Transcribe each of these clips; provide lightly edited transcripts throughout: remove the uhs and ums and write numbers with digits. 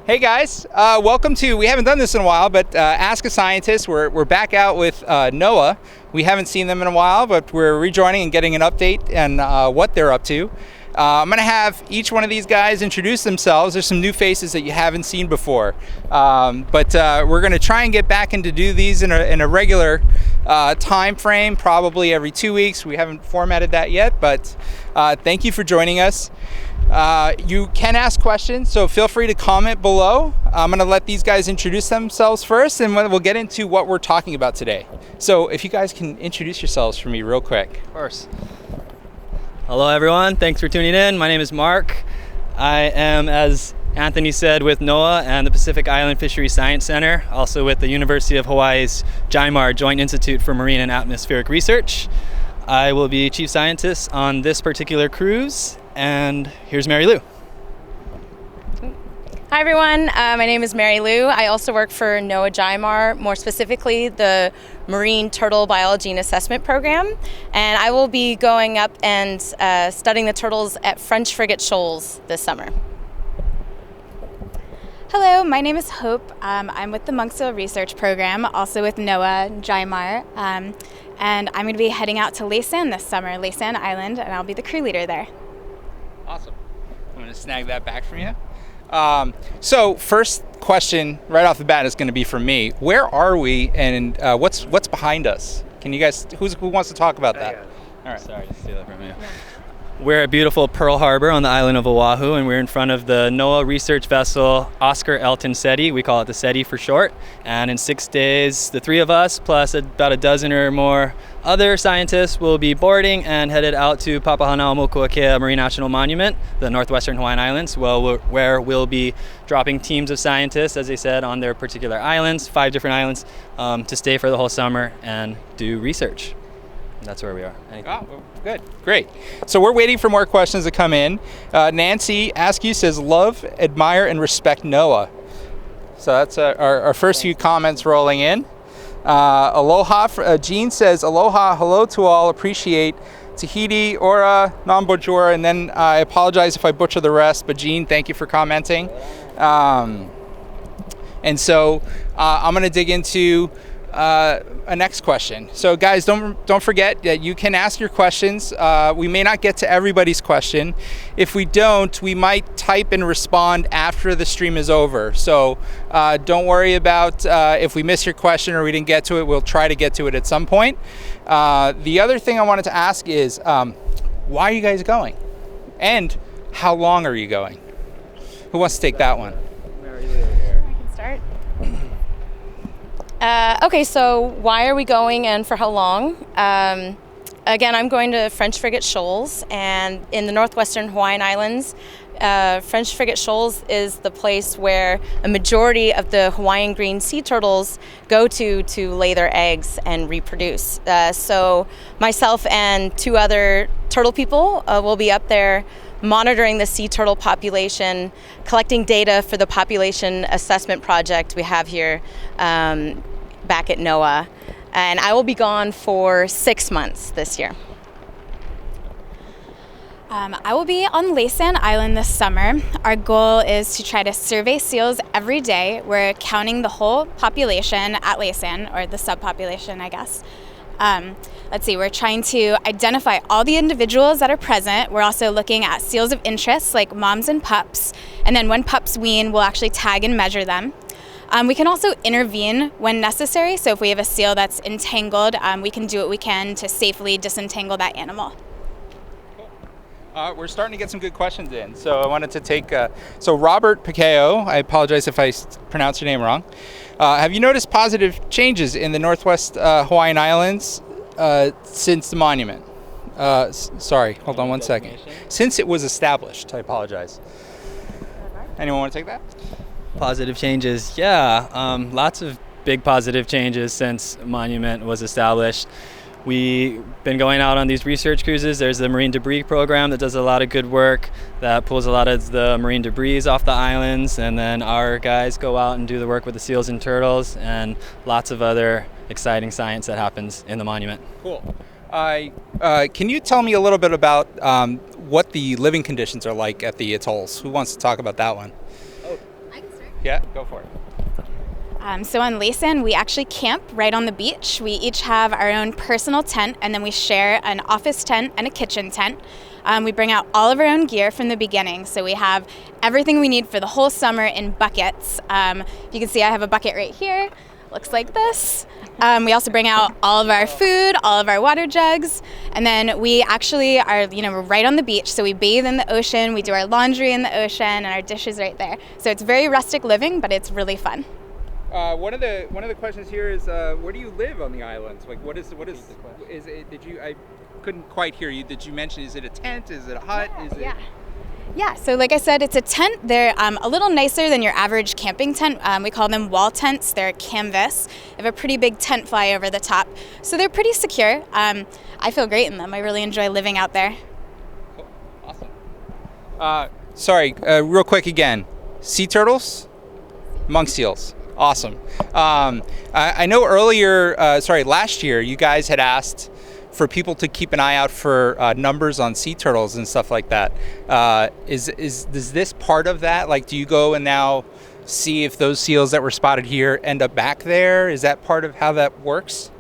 Hey guys, welcome to, we haven't done this in a while, but Ask a Scientist. We're back out with NOAA. We haven't seen them in a while, but we're rejoining and getting an update and what they're up to. I'm going to have each one of these guys introduce themselves. There's some new faces that you haven't seen before. But we're going to try and get back into do these in a regular time frame, probably every 2 weeks. We haven't formatted that yet, but thank you for joining us. You can ask questions, so feel free to comment below. I'm going to let these guys introduce themselves first, and we'll get into what we're talking about today. So if you guys can introduce yourselves for me real quick. Of course. Hello everyone, thanks for tuning in. My name is Mark. I am, as Anthony said, with NOAA and the Pacific Island Fisheries Science Center, also with the University of Hawaii's JIMAR, Joint Institute for Marine and Atmospheric Research. I will be chief scientist on this particular cruise, and here's Mary Lou. Hi everyone, my name is Mary Lou. I also work for NOAA JIMAR, more specifically the Marine Turtle Biology and Assessment Program, and I will be going up and studying the turtles at French Frigate Shoals this summer. Hello, my name is Hope. I'm with the Monksville Research Program, also with NOAA JIMAR, and I'm going to be heading out to Laysan this summer, Laysan Island, and I'll be the crew leader there. Awesome. I'm going to snag that back from you. So first question right off the bat is going to be from me. Where are we, and what's behind us? Can you guys, who wants to talk about that? All right. Sorry to steal that from you. Yeah. We're at beautiful Pearl Harbor on the island of Oahu, and we're in front of the NOAA research vessel Oscar Elton SETI. We call it the SETI for short. And in 6 days, the three of us plus about a dozen or more other scientists will be boarding and headed out to Papahanaumokuakea Marine National Monument, the northwestern Hawaiian Islands, where we'll be dropping teams of scientists, as they said, on their particular islands, 5 different islands, to stay for the whole summer and do research. That's where we are. Oh, good, great. So we're waiting for more questions to come in. Nancy Askew says, love, admire, and respect NOAA. So that's our first few comments rolling in. Aloha, Jean says, aloha, hello to all, appreciate. Tahiti, ora, non-bonjour, and then I apologize if I butcher the rest, but Jean, thank you for commenting. And so I'm going to dig into a next question. So guys, don't forget that you can ask your questions. We may not get to everybody's question. If we don't, we might type and respond after the stream is over. So don't worry about if we miss your question or we didn't get to it. We'll try to get to it at some point. The other thing I wanted to ask is why are you guys going? And how long are you going? Who wants to take that one? I can start. Okay, so why are we going and for how long? Again, I'm going to French Frigate Shoals, and in the northwestern Hawaiian Islands, French Frigate Shoals is the place where a majority of the Hawaiian green sea turtles go to lay their eggs and reproduce. So myself and 2 other turtle people will be up there monitoring the sea turtle population, collecting data for the population assessment project we have here back at NOAA. And I will be gone for 6 months this year. I will be on Laysan Island this summer. Our goal is to try to survey seals every day. We're counting the whole population at Laysan, or the subpopulation, I guess. Let's see, we're trying to identify all the individuals that are present. We're also looking at seals of interest, like moms and pups. And then when pups wean, we'll actually tag and measure them. We can also intervene when necessary. So if we have a seal that's entangled, we can do what we can to safely disentangle that animal. We're starting to get some good questions in. So I wanted to take, so Robert Picao, I apologize if I pronounced your name wrong. Have you noticed positive changes in the Northwest Hawaiian Islands since the monument? Sorry, hold on one second. Since it was established, I apologize. Anyone want to take that? Positive changes, yeah. Lots of big positive changes since Monument was established. We've been going out on these research cruises. There's the Marine Debris Program that does a lot of good work, that pulls a lot of the marine debris off the islands, and then our guys go out and do the work with the seals and turtles, and lots of other exciting science that happens in the monument. Cool. Can you tell me a little bit about what the living conditions are like at the atolls? Who wants to talk about that one? I can start. Yeah, go for it. So on Laysan, we actually camp right on the beach. We each have our own personal tent, and then we share an office tent and a kitchen tent. We bring out all of our own gear from the beginning, so we have everything we need for the whole summer in buckets. You can see I have a bucket right here. Looks like this. We also bring out all of our food, all of our water jugs, and then we actually are, we're right on the beach, so we bathe in the ocean, we do our laundry in the ocean, and our dishes right there. So it's very rustic living, but it's really fun. One of the questions here is where do you live on the islands? Like what is it? I couldn't quite hear you. Did you mention, is it a tent? Is it a hut? Yeah, so like I said, it's a tent. They're a little nicer than your average camping tent. We call them wall tents. They're canvas. They have a pretty big tent fly over the top. So they're pretty secure. I feel great in them. I really enjoy living out there. Cool. Awesome. Sorry, real quick again. Sea turtles? Monk seals. Awesome. I know last year you guys had asked for people to keep an eye out for numbers on sea turtles and stuff like that. Is this part of that? Like, do you go and now see if those seals that were spotted here end up back there? Is that part of how that works?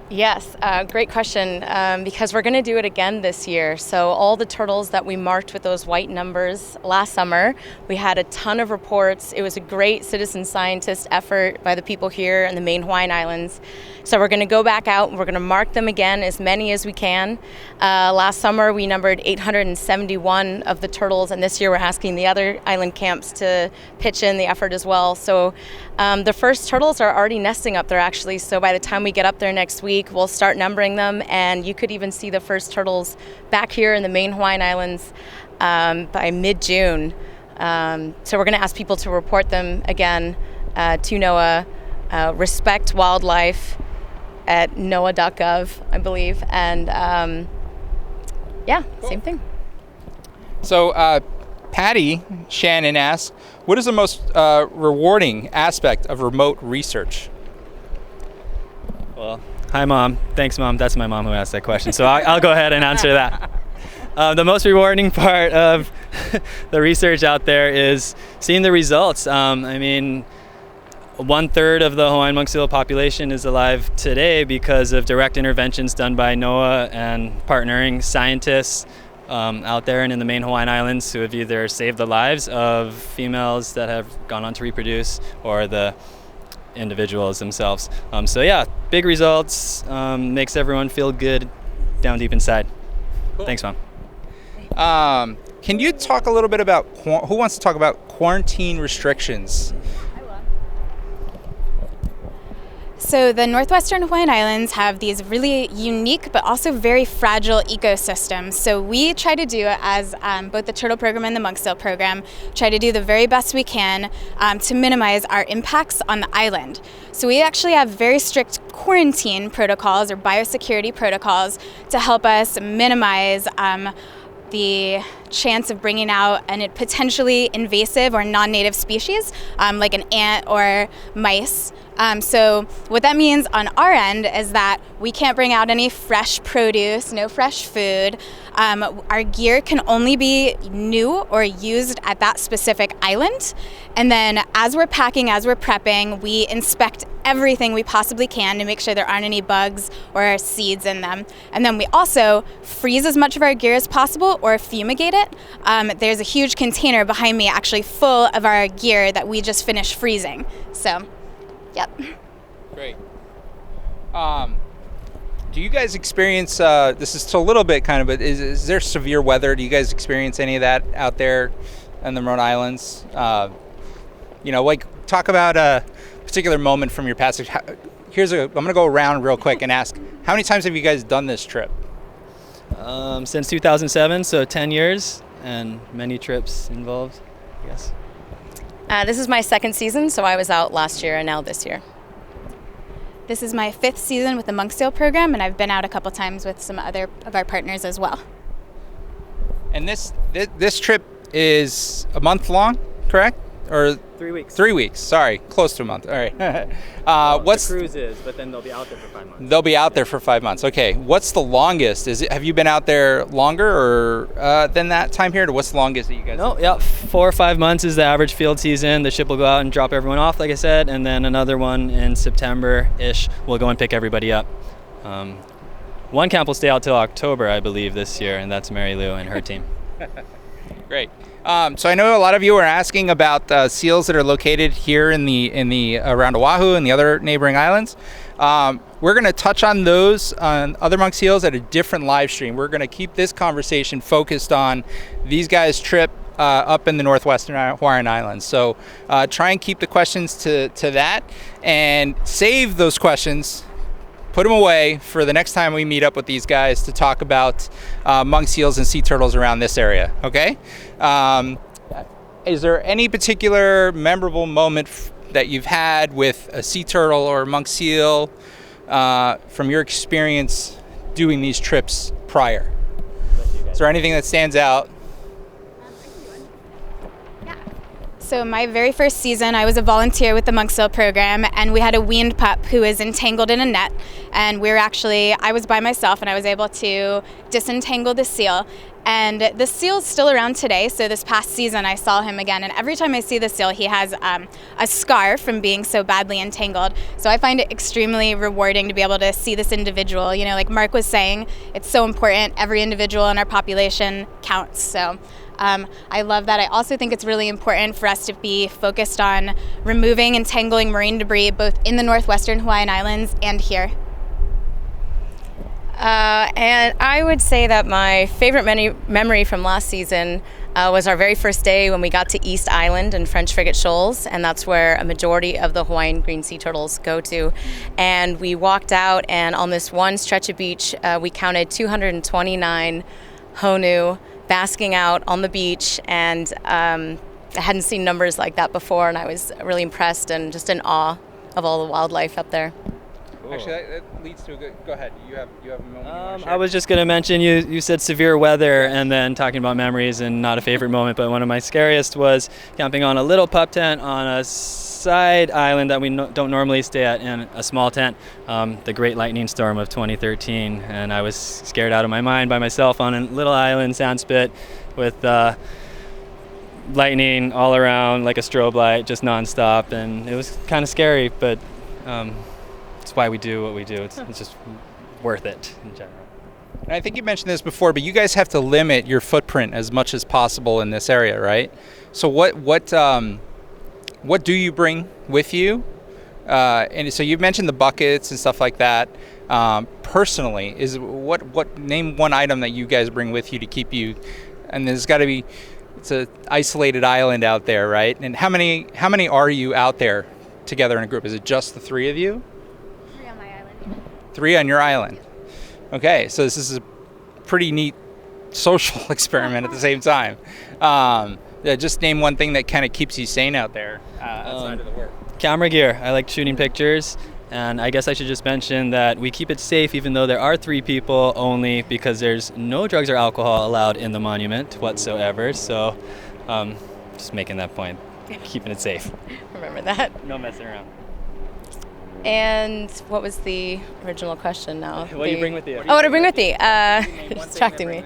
Yes, great question, because we're going to do it again this year. So all the turtles that we marked with those white numbers last summer, we had a ton of reports. It was a great citizen scientist effort by the people here in the main Hawaiian Islands. So we're going to go back out and we're going to mark them again, as many as we can. Last summer we numbered 871 of the turtles, and this year we're asking the other island camps to pitch in the effort as well. So the first turtles are already nesting up there actually, so by the time we get up there next week, we'll start numbering them, and you could even see the first turtles back here in the main Hawaiian Islands by mid-June. So we're going to ask people to report them again to NOAA, respect wildlife at NOAA.gov, I believe, and Cool. Same thing. So Patty Shannon asks, what is the most rewarding aspect of remote research? Well, hi, Mom. Thanks, Mom. That's my mom who asked that question, so I'll go ahead and answer that. The most rewarding part of the research out there is seeing the results. 1/3 of the Hawaiian monk seal population is alive today because of direct interventions done by NOAA and partnering scientists out there and in the main Hawaiian Islands who have either saved the lives of females that have gone on to reproduce or the individuals themselves. Big results, makes everyone feel good down deep inside. Cool. Thanks, Mom. Can you talk a little bit about, who wants to talk about quarantine restrictions? So the northwestern Hawaiian Islands have these really unique but also very fragile ecosystems. So we try to do, as both the turtle program and the monk seal program, try to do the very best we can to minimize our impacts on the island. So we actually have very strict quarantine protocols or biosecurity protocols to help us minimize the chance of bringing out a potentially invasive or non-native species like an ant or mice. So what that means on our end is that we can't bring out any fresh produce, no fresh food. Our gear can only be new or used at that specific island. And then as we're packing, as we're prepping, we inspect everything we possibly can to make sure there aren't any bugs or seeds in them. And then we also freeze as much of our gear as possible or fumigate it. There's a huge container behind me actually full of our gear that we just finished freezing. So, yep. Great. Do you guys experience, this is a little bit kind of, but is there severe weather? Do you guys experience any of that out there in the remote islands? Talk about a particular moment from your passage. I'm going to go around real quick and ask, how many times have you guys done this trip? Since 2007, so 10 years and many trips involved, yes. This is my second season, so I was out last year and now this year. This is my 5th season with the monk seal program, and I've been out a couple times with some other of our partners as well. And this trip is a month long, correct? or 3 weeks. 3 weeks. Sorry, close to a month. All right. What's the cruise is, but then they'll be out there for 5 months. They'll be out there for 5 months. Okay. What's the longest? Have you been out there longer or than that time period? Or what's the longest that you guys? No, yeah, 4 or 5 months is the average field season. The ship will go out and drop everyone off, like I said, and then another one in September-ish. We'll go and pick everybody up. One camp will stay out till October, I believe, this year, and that's Mary Lou and her team. Great. So I know a lot of you are asking about seals that are located here in the around Oahu and the other neighboring islands. We're going to touch on those on other monk seals at a different live stream. We're going to keep this conversation focused on these guys' trip up in the northwestern Hawaiian Islands. So try and keep the questions to that and save those questions. Put them away for the next time we meet up with these guys to talk about monk seals and sea turtles around this area, okay? Is there any particular memorable moment that you've had with a sea turtle or a monk seal from your experience doing these trips prior? Is there anything that stands out? So my very first season, I was a volunteer with the monk seal program, and we had a weaned pup who was entangled in a net, and I was by myself, and I was able to disentangle the seal. And the seal's still around today, so this past season I saw him again, and every time I see the seal, he has a scar from being so badly entangled. So I find it extremely rewarding to be able to see this individual. You know, like Mark was saying, it's so important. Every individual in our population counts. So I love that. I also think it's really important for us to be focused on removing and tangling marine debris both in the northwestern Hawaiian Islands and here. And I would say that my favorite memory from last season was our very first day when we got to East Island in French Frigate Shoals, and that's where a majority of the Hawaiian green sea turtles go to. And we walked out, and on this one stretch of beach, we counted 229 honu basking out on the beach, and I hadn't seen numbers like that before, and I was really impressed and just in awe of all the wildlife up there. Cool. Actually, that leads to a good. Go ahead. You have a moment. You want to share? I was just going to mention you said severe weather, and then talking about memories and not a favorite moment, but one of my scariest was camping on a little pup tent on a side island that we don't normally stay at, in a small tent, the Great Lightning Storm of 2013, and I was scared out of my mind by myself on a little island sandspit with lightning all around like a strobe light, just nonstop, and it was kind of scary, but it's why we do what we do. It's just worth it in general. And I think you mentioned this before, but you guys have to limit your footprint as much as possible in this area, right? So what do you bring with you? And so you've mentioned the buckets and stuff like that. Personally, name one item that you guys bring with you to keep you? And there's got to be, it's an isolated island out there, right? And how many are you out there together in a group? Is it just the three of you? 3 on my island. 3 on your island. Okay, so this is a pretty neat social experiment at the same time. Just name one thing that kind of keeps you sane out there outside of the work. Camera gear. I like shooting pictures, and I guess I should just mention that we keep it safe even though there are 3 people only, because there's no drugs or alcohol allowed in the monument whatsoever. So just making that point, keeping it safe. Remember that. No messing around. And what was the original question now? What do you bring with you? Oh, what do I bring with me? It's distracting me.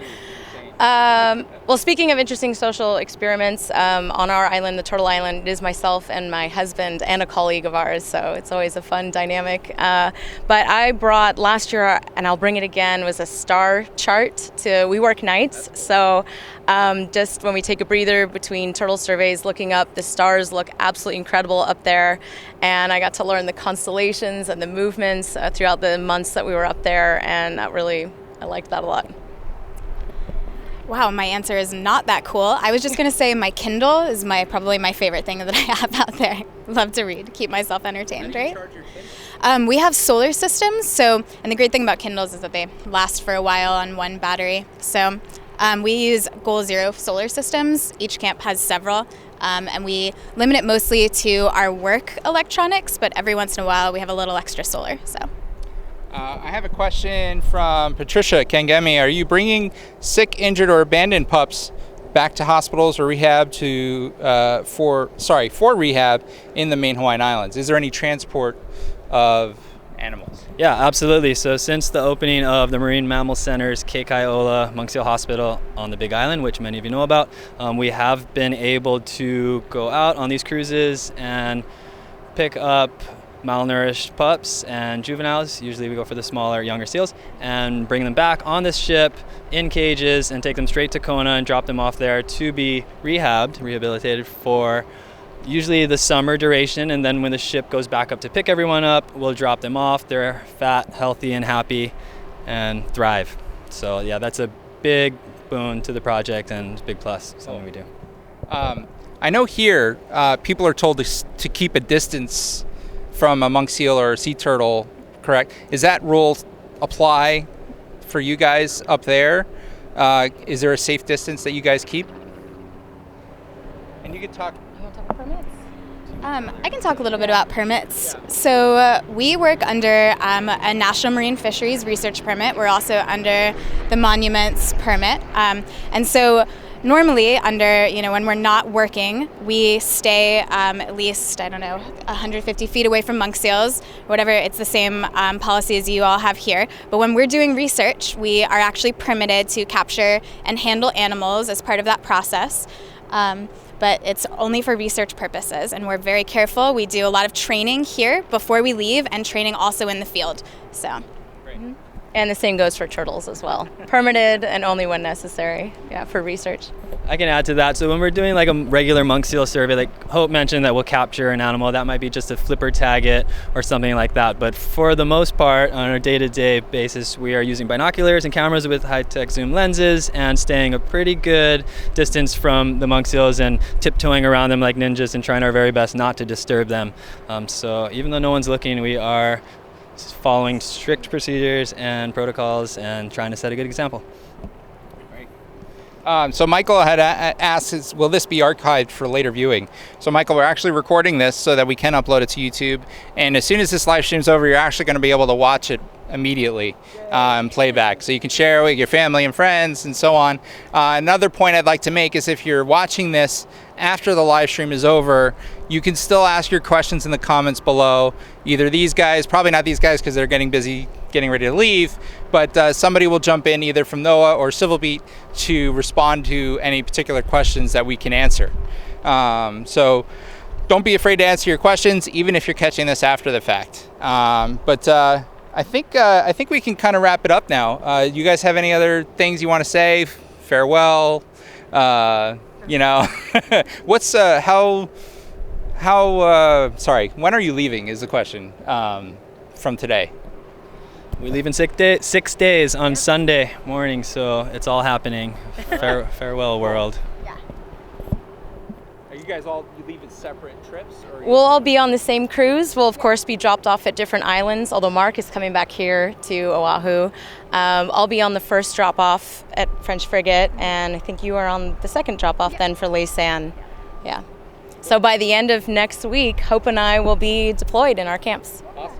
Well, speaking of interesting social experiments, on our island, the Turtle Island, it is myself and my husband and a colleague of ours, so it's always a fun dynamic. But I brought last year, and I'll bring it again, was a star chart. We work nights, so just when we take a breather between turtle surveys, looking up, the stars look absolutely incredible up there, and I got to learn the constellations and the movements throughout the months that we were up there, and I liked that a lot. Wow, my answer is not that cool. I was just going to say my Kindle is probably my favorite thing that I have out there. Love to read, keep myself entertained, right? We have solar systems, and the great thing about Kindles is that they last for a while on one battery. So we use Goal Zero solar systems. Each camp has several, and we limit it mostly to our work electronics, but every once in a while we have a little extra solar. So. I have a question from Patricia Kangemi. Are you bringing sick, injured, or abandoned pups back to hospitals or rehab for rehab in the main Hawaiian Islands? Is there any transport of animals? Yeah, absolutely. So since the opening of the Marine Mammal Center's Keikaiola Monk Seal Hospital on the Big Island, which many of you know about, we have been able to go out on these cruises and pick up malnourished pups and juveniles. Usually we go for the smaller, younger seals, and bring them back on this ship in cages and take them straight to Kona and drop them off there to be rehabilitated for usually the summer duration. And then when the ship goes back up to pick everyone up, we'll drop them off. They're fat, healthy, and happy and thrive. So yeah, that's a big boon to the project and big plus, something we do. I know here people are told to keep a distance from a monk seal or a sea turtle, correct? Is that rule apply for you guys up there? Is there a safe distance that you guys keep? And you could talk. You want to talk about permits? I can talk a little bit about permits. So we work under a National Marine Fisheries Research Permit. We're also under the Monuments Permit. And so normally under, when we're not working, we stay at least, 150 feet away from monk seals, whatever. It's the same policy as you all have here. But when we're doing research, we are actually permitted to capture and handle animals as part of that process. But it's only for research purposes, and we're very careful. We do a lot of training here before we leave, and training also in the field. So. And the same goes for turtles as well. Permitted and only when necessary, for research. I can add to that. So when we're doing like a regular monk seal survey, like Hope mentioned that we'll capture an animal, that might be just a flipper tag it or something like that. But for the most part, on a day-to-day basis, we are using binoculars and cameras with high-tech zoom lenses and staying a pretty good distance from the monk seals and tiptoeing around them like ninjas and trying our very best not to disturb them. So even though no one's looking, we are following strict procedures and protocols and trying to set a good example. So Michael had asked, will this be archived for later viewing? So Michael, we're actually recording this so that we can upload it to YouTube. And as soon as this live stream's over, you're actually going to be able to watch it immediately and playback. So you can share it with your family and friends and so on. Another point I'd like to make is if you're watching this after the live stream is over, you can still ask your questions in the comments below. Either these guys, probably not these guys because they're getting busy getting ready to leave, but somebody will jump in either from NOAA or Civil Beat to respond to any particular questions that we can answer. So don't be afraid to answer your questions, even if you're catching this after the fact. But I think we can kind of wrap it up now. You guys have any other things you want to say? Farewell. What's when are you leaving is the question from today? We leave in 6 days on Sunday morning, so it's all happening. Farewell, world. Yeah. Are you guys all leaving separate trips? Or We'll all be on the same cruise. We'll, of course, be dropped off at different islands, although Mark is coming back here to Oahu. I'll be on the first drop-off at French Frigate, and I think you are on the second drop-off then for Sane. Yeah. So by the end of next week, Hope and I will be deployed in our camps. Awesome.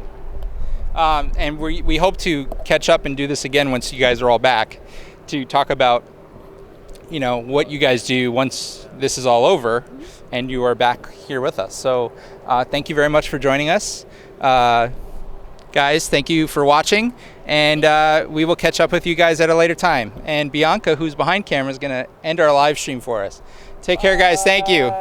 And we hope to catch up and do this again once you guys are all back to talk about, what you guys do once this is all over and you are back here with us. So thank you very much for joining us. Guys, thank you for watching, and we will catch up with you guys at a later time. And Bianca, who's behind camera, is going to end our live stream for us. Take care, guys. Thank you.